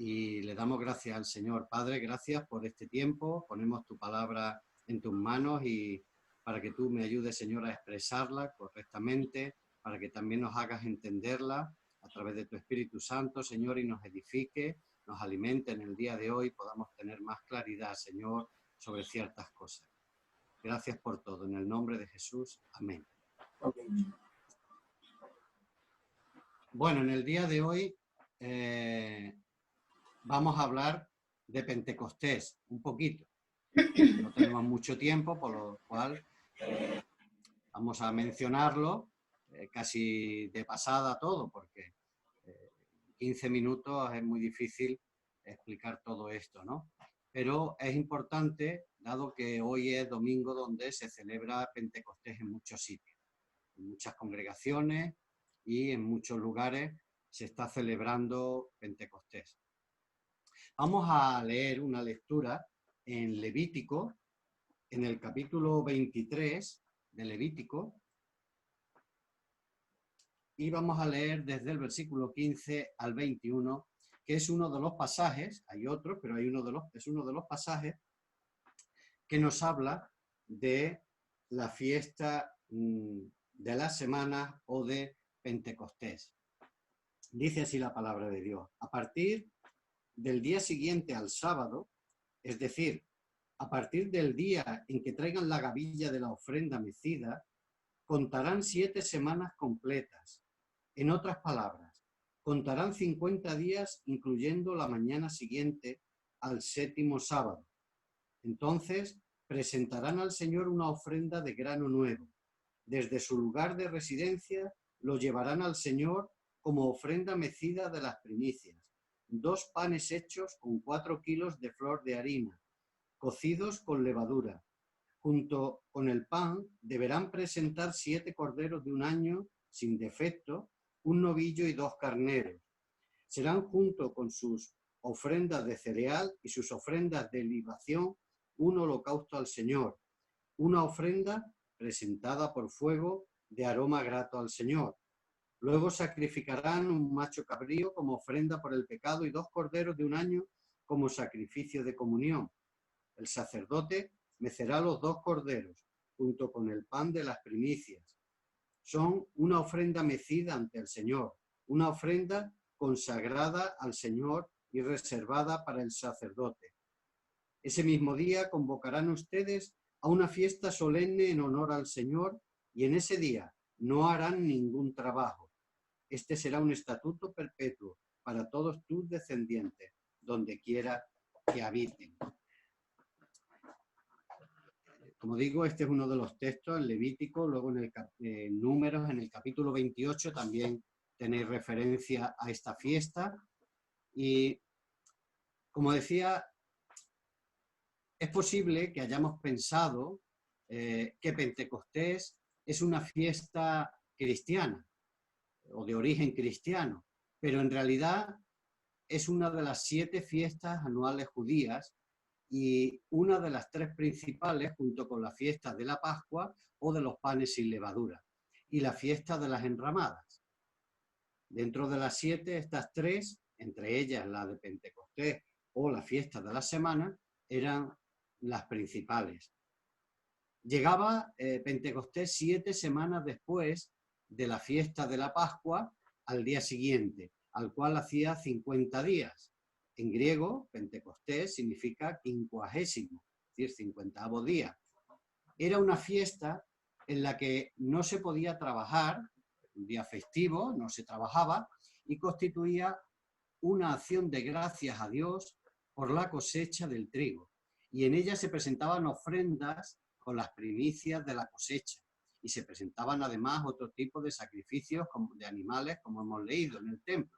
y le damos gracias al Señor. Padre, gracias por este tiempo. Ponemos tu palabra en tus manos y para que tú me ayudes, Señor, a expresarla correctamente, para que también nos hagas entenderla a través de tu Espíritu Santo, Señor, y nos edifique, nos alimente en el día de hoy, podamos tener más claridad, Señor, sobre ciertas cosas. Gracias por todo. En el nombre de Jesús. Amén. Bueno, en el día de hoy vamos a hablar de Pentecostés, un poquito. No tenemos mucho tiempo, por lo cual vamos a mencionarlo casi de pasada todo, porque 15 minutos es muy difícil explicar todo esto, ¿no? Pero es importante, dado que hoy es domingo donde se celebra Pentecostés en muchos sitios, en muchas congregaciones y en muchos lugares se está celebrando Pentecostés. Vamos a leer una lectura en Levítico, en el capítulo 23 de Levítico, y vamos a leer desde el versículo 15 al 21, que es uno de los pasajes, hay otros, pero es uno de los pasajes que nos habla de la fiesta de las semanas o de Pentecostés. Dice así la palabra de Dios: a partir del día siguiente al sábado, es decir, a partir del día en que traigan la gavilla de la ofrenda mecida, contarán 7 semanas completas. En otras palabras, contarán 50 días, incluyendo la mañana siguiente al 7º sábado. Entonces presentarán al Señor una ofrenda de grano nuevo. Desde su lugar de residencia lo llevarán al Señor como ofrenda mecida de las primicias: 2 panes hechos con 4 kilos de flor de harina, cocidos con levadura. Junto con el pan deberán presentar 7 corderos de un año sin defecto, un novillo y 2 carneros. Serán, junto con sus ofrendas de cereal y sus ofrendas de libación, un holocausto al Señor, una ofrenda presentada por fuego de aroma grato al Señor. Luego sacrificarán un macho cabrío como ofrenda por el pecado y 2 corderos de un año como sacrificio de comunión. El sacerdote mecerá los 2 corderos junto con el pan de las primicias. Son una ofrenda mecida ante el Señor, una ofrenda consagrada al Señor y reservada para el sacerdote. Ese mismo día convocarán ustedes a una fiesta solemne en honor al Señor, y en ese día no harán ningún trabajo. Este será un estatuto perpetuo para todos tus descendientes, donde quiera que habiten. Como digo, este es uno de los textos en Levítico. Luego en Números, en el capítulo 28, también tenéis referencia a esta fiesta. Y, como decía, es posible que hayamos pensado que Pentecostés es una fiesta cristiana o de origen cristiano, pero en realidad es una de las 7 fiestas anuales judías y una de las 3 principales, junto con la fiesta de la Pascua o de los panes sin levadura y la fiesta de las enramadas. Dentro de las 7, estas 3, entre ellas la de Pentecostés o la fiesta de la semana, eran las principales. Llegaba Pentecostés 7 semanas después de la fiesta de la Pascua, al día siguiente, al cual hacía 50 días. En griego, Pentecostés significa 50º, es decir, 50º día. Era una fiesta en la que no se podía trabajar, un día festivo, no se trabajaba, y constituía una acción de gracias a Dios por la cosecha del trigo. Y en ella se presentaban ofrendas con las primicias de la cosecha. Y se presentaban además otro tipo de sacrificios de animales, como hemos leído en el templo.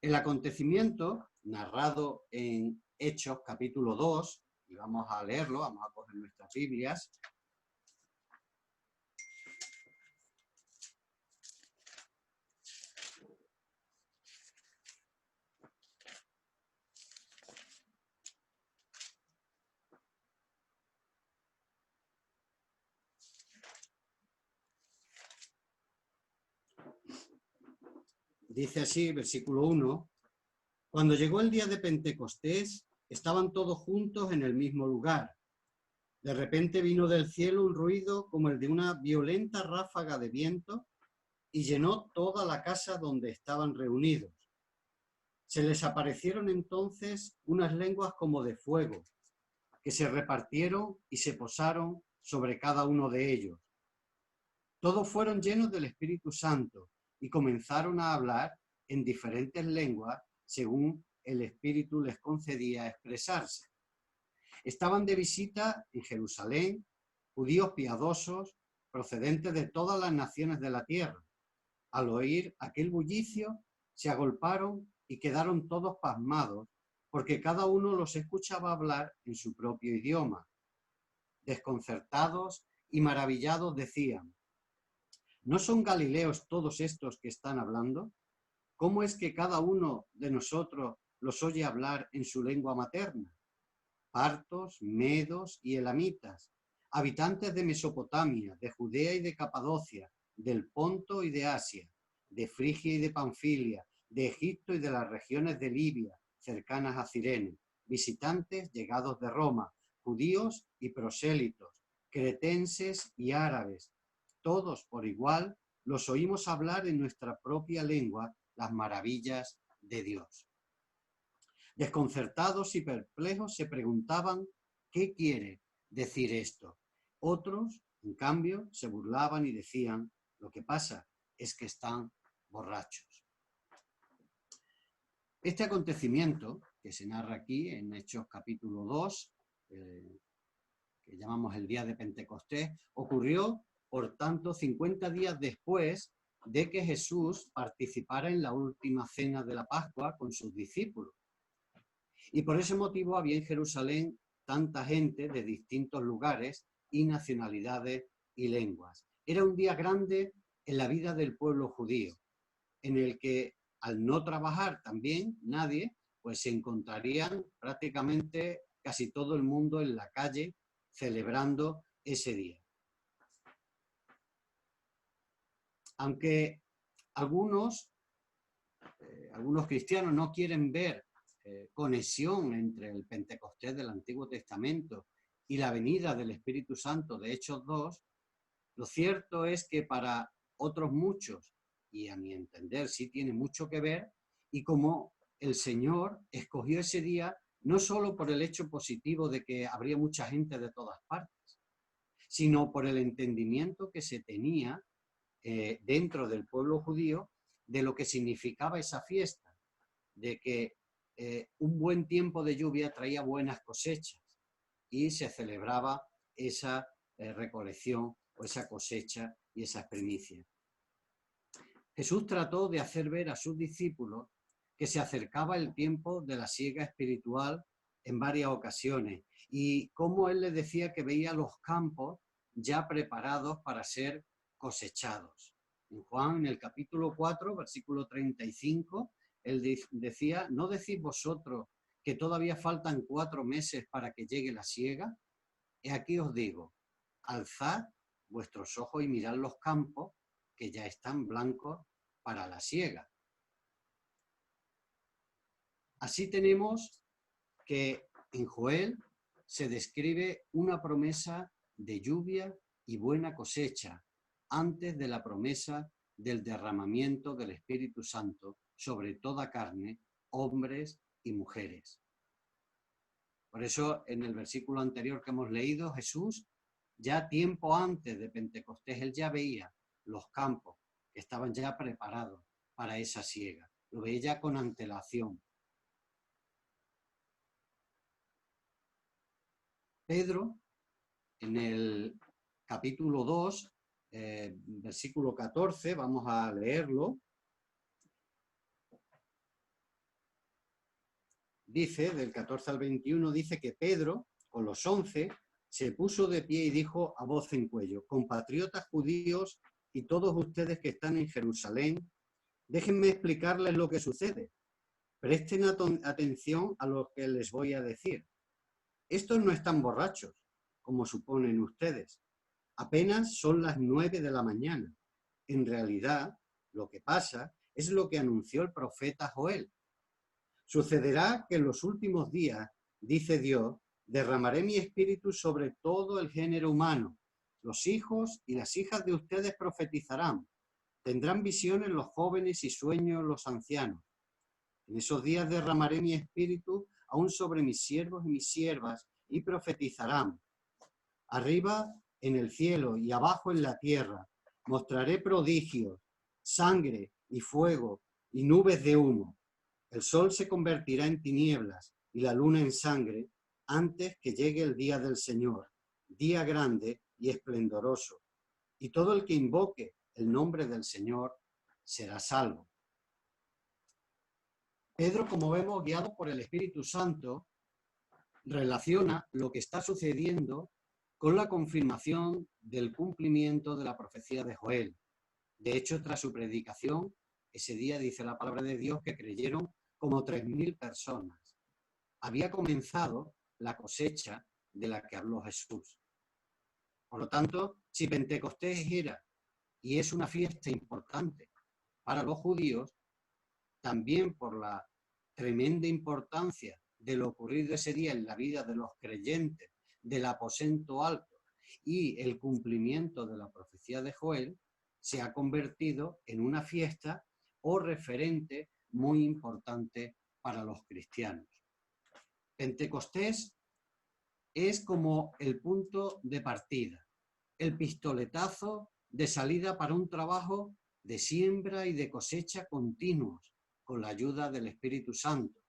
El acontecimiento, narrado en Hechos capítulo 2, y vamos a leerlo, vamos a coger nuestras Biblias. Dice así, versículo 1: Cuando llegó el día de Pentecostés, estaban todos juntos en el mismo lugar. De repente vino del cielo un ruido como el de una violenta ráfaga de viento y llenó toda la casa donde estaban reunidos. Se les aparecieron entonces unas lenguas como de fuego, que se repartieron y se posaron sobre cada uno de ellos. Todos fueron llenos del Espíritu Santo y comenzaron a hablar en diferentes lenguas según el Espíritu les concedía expresarse. Estaban de visita en Jerusalén judíos piadosos procedentes de todas las naciones de la tierra. Al oír aquel bullicio, se agolparon y quedaron todos pasmados, porque cada uno los escuchaba hablar en su propio idioma. Desconcertados y maravillados decían: ¿no son galileos todos estos que están hablando? ¿Cómo es que cada uno de nosotros los oye hablar en su lengua materna? Partos, medos y elamitas, habitantes de Mesopotamia, de Judea y de Capadocia, del Ponto y de Asia, de Frigia y de Panfilia, de Egipto y de las regiones de Libia, cercanas a Cirene, visitantes llegados de Roma, judíos y prosélitos, cretenses y árabes, todos por igual los oímos hablar en nuestra propia lengua las maravillas de Dios. Desconcertados y perplejos se preguntaban ¿qué quiere decir esto? Otros, en cambio, se burlaban y decían: lo que pasa es que están borrachos. Este acontecimiento, que se narra aquí en Hechos capítulo 2, que llamamos el día de Pentecostés, ocurrió, por tanto, 50 días después de que Jesús participara en la última cena de la Pascua con sus discípulos. Y por ese motivo había en Jerusalén tanta gente de distintos lugares y nacionalidades y lenguas. Era un día grande en la vida del pueblo judío, en el que al no trabajar también nadie, pues se encontrarían prácticamente casi todo el mundo en la calle celebrando ese día. Aunque algunos cristianos no quieren ver conexión entre el Pentecostés del Antiguo Testamento y la venida del Espíritu Santo de Hechos 2, lo cierto es que para otros muchos, y a mi entender sí tiene mucho que ver, y como el Señor escogió ese día no solo por el hecho positivo de que habría mucha gente de todas partes, sino por el entendimiento que se tenía dentro del pueblo judío de lo que significaba esa fiesta, de que un buen tiempo de lluvia traía buenas cosechas y se celebraba esa recolección o esa cosecha y esas primicias. Jesús trató de hacer ver a sus discípulos que se acercaba el tiempo de la siega espiritual en varias ocasiones y cómo él les decía que veía los campos ya preparados para ser cosechados. En Juan, en el capítulo 4, versículo 35, él decía: ¿no decís vosotros que todavía faltan 4 meses para que llegue la siega? Y aquí os digo, alzad vuestros ojos y mirad los campos, que ya están blancos para la siega. Así tenemos que en Joel se describe una promesa de lluvia y buena cosecha antes de la promesa del derramamiento del Espíritu Santo sobre toda carne, hombres y mujeres. Por eso, en el versículo anterior que hemos leído, Jesús, ya tiempo antes de Pentecostés, él ya veía los campos que estaban ya preparados para esa siega. Lo veía ya con antelación. Pedro, en el capítulo 2, versículo 14, vamos a leerlo. Dice, del 14 al 21, dice que Pedro, con los 11, se puso de pie y dijo a voz en cuello: compatriotas judíos y todos ustedes que están en Jerusalén, déjenme explicarles lo que sucede. Presten atención a lo que les voy a decir. Estos no están borrachos, como suponen ustedes. Apenas son las 9 de la mañana. En realidad, lo que pasa es lo que anunció el profeta Joel. Sucederá que en los últimos días, dice Dios, derramaré mi espíritu sobre todo el género humano. Los hijos y las hijas de ustedes profetizarán. Tendrán visiones los jóvenes y sueños los ancianos. En esos días derramaré mi espíritu aún sobre mis siervos y mis siervas y profetizarán. Arriba en el cielo y abajo en la tierra mostraré prodigios, sangre y fuego y nubes de humo. El sol se convertirá en tinieblas y la luna en sangre antes que llegue el día del Señor, día grande y esplendoroso. Y todo el que invoque el nombre del Señor será salvo. Pedro, como vemos, guiado por el Espíritu Santo, relaciona lo que está sucediendo con la confirmación del cumplimiento de la profecía de Joel. De hecho, tras su predicación, ese día dice la palabra de Dios que creyeron como 3.000 personas. Había comenzado la cosecha de la que habló Jesús. Por lo tanto, si Pentecostés era y es una fiesta importante para los judíos, también por la tremenda importancia de lo ocurrido ese día en la vida de los creyentes del aposento alto y el cumplimiento de la profecía de Joel, se ha convertido en una fiesta o referente muy importante para los cristianos. Pentecostés es como el punto de partida, el pistoletazo de salida para un trabajo de siembra y de cosecha continuos, con la ayuda del Espíritu Santo,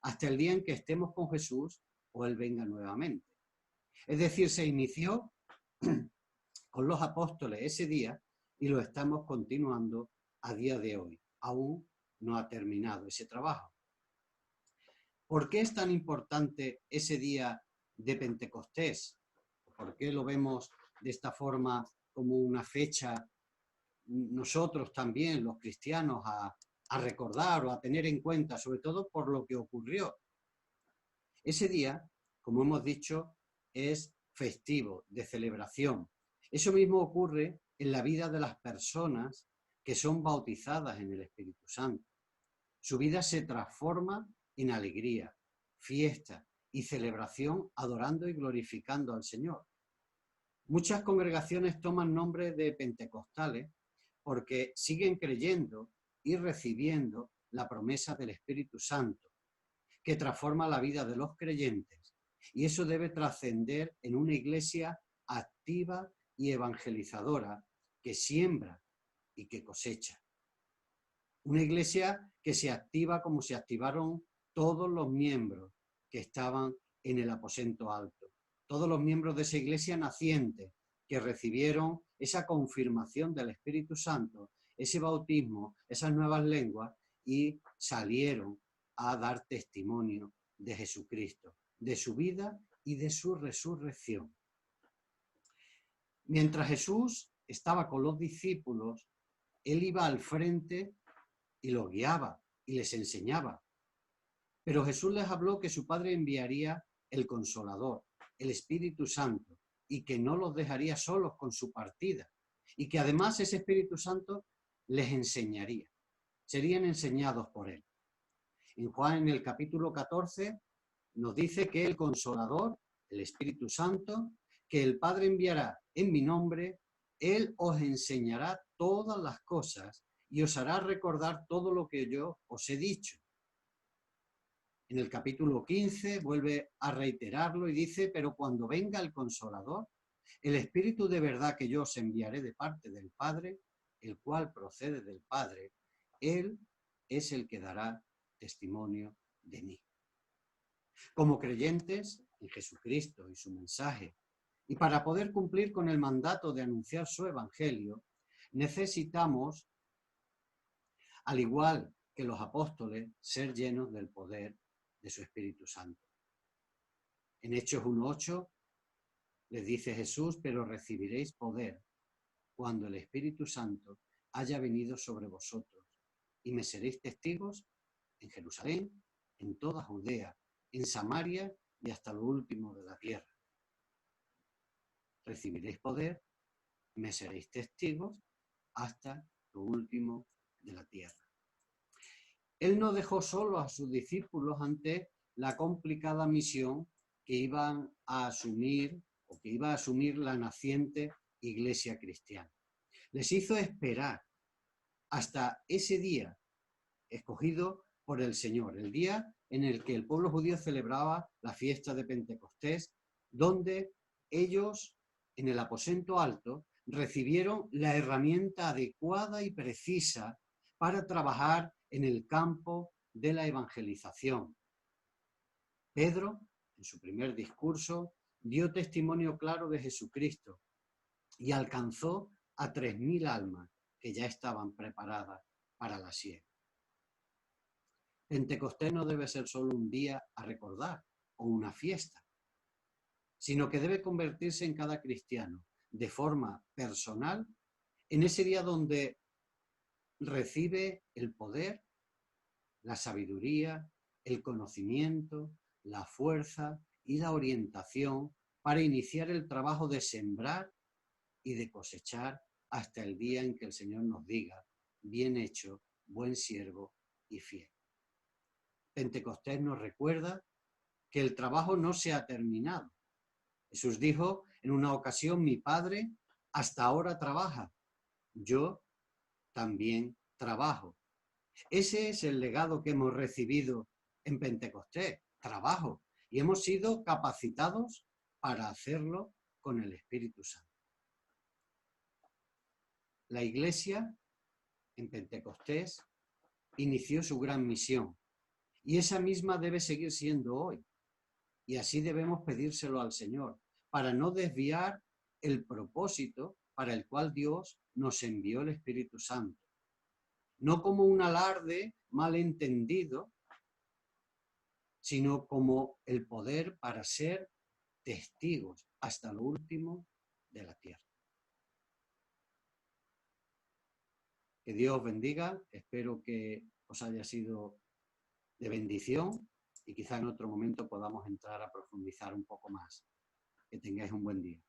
hasta el día en que estemos con Jesús o Él venga nuevamente. Es decir, se inició con los apóstoles ese día y lo estamos continuando a día de hoy. Aún no ha terminado ese trabajo. ¿Por qué es tan importante ese día de Pentecostés? ¿Por qué lo vemos de esta forma como una fecha, nosotros también, los cristianos, a recordar o a tener en cuenta, sobre todo por lo que ocurrió? Ese día, como hemos dicho, es festivo, de celebración. Eso mismo ocurre en la vida de las personas que son bautizadas en el Espíritu Santo. Su vida se transforma en alegría, fiesta y celebración, adorando y glorificando al Señor. Muchas congregaciones toman nombre de pentecostales porque siguen creyendo y recibiendo la promesa del Espíritu Santo, que transforma la vida de los creyentes. Y eso debe trascender en una iglesia activa y evangelizadora que siembra y que cosecha. Una iglesia que se activa como se activaron todos los miembros que estaban en el aposento alto. Todos los miembros de esa iglesia naciente que recibieron esa confirmación del Espíritu Santo, ese bautismo, esas nuevas lenguas y salieron a dar testimonio de Jesucristo, de su vida y de su resurrección. Mientras Jesús estaba con los discípulos, Él iba al frente y los guiaba y les enseñaba. Pero Jesús les habló que su Padre enviaría el Consolador, el Espíritu Santo, y que no los dejaría solos con su partida, y que además ese Espíritu Santo les enseñaría, serían enseñados por Él. En Juan, en el capítulo 14, nos dice que el Consolador, el Espíritu Santo, que el Padre enviará en mi nombre, Él os enseñará todas las cosas y os hará recordar todo lo que yo os he dicho. En el capítulo 15 vuelve a reiterarlo y dice, pero cuando venga el Consolador, el Espíritu de verdad que yo os enviaré de parte del Padre, el cual procede del Padre, Él es el que dará testimonio de mí. Como creyentes en Jesucristo y su mensaje, y para poder cumplir con el mandato de anunciar su evangelio, necesitamos, al igual que los apóstoles, ser llenos del poder de su Espíritu Santo. En Hechos 1:8 les dice Jesús, pero recibiréis poder cuando el Espíritu Santo haya venido sobre vosotros, y me seréis testigos en Jerusalén, en toda Judea, en Samaria y hasta lo último de la tierra. Recibiréis poder, me seréis testigos hasta lo último de la tierra. Él no dejó solo a sus discípulos ante la complicada misión que iban a asumir o que iba a asumir la naciente Iglesia cristiana. Les hizo esperar hasta ese día escogido por el Señor, el día en el que el pueblo judío celebraba la fiesta de Pentecostés, donde ellos, en el aposento alto, recibieron la herramienta adecuada y precisa para trabajar en el campo de la evangelización. Pedro, en su primer discurso, dio testimonio claro de Jesucristo y alcanzó a 3.000 almas que ya estaban preparadas para la siega. Pentecostés no debe ser solo un día a recordar o una fiesta, sino que debe convertirse en cada cristiano de forma personal en ese día donde recibe el poder, la sabiduría, el conocimiento, la fuerza y la orientación para iniciar el trabajo de sembrar y de cosechar hasta el día en que el Señor nos diga: bien hecho, buen siervo y fiel. Pentecostés nos recuerda que el trabajo no se ha terminado. Jesús dijo en una ocasión: mi Padre hasta ahora trabaja, yo también trabajo. Ese es el legado que hemos recibido en Pentecostés, trabajo, y hemos sido capacitados para hacerlo con el Espíritu Santo. La Iglesia en Pentecostés inició su gran misión y esa misma debe seguir siendo hoy. Y así debemos pedírselo al Señor, para no desviar el propósito para el cual Dios nos envió el Espíritu Santo. No como un alarde mal entendido, sino como el poder para ser testigos hasta lo último de la tierra. Que Dios os bendiga, espero que os haya sido de bendición y quizá en otro momento podamos entrar a profundizar un poco más. Que tengáis un buen día.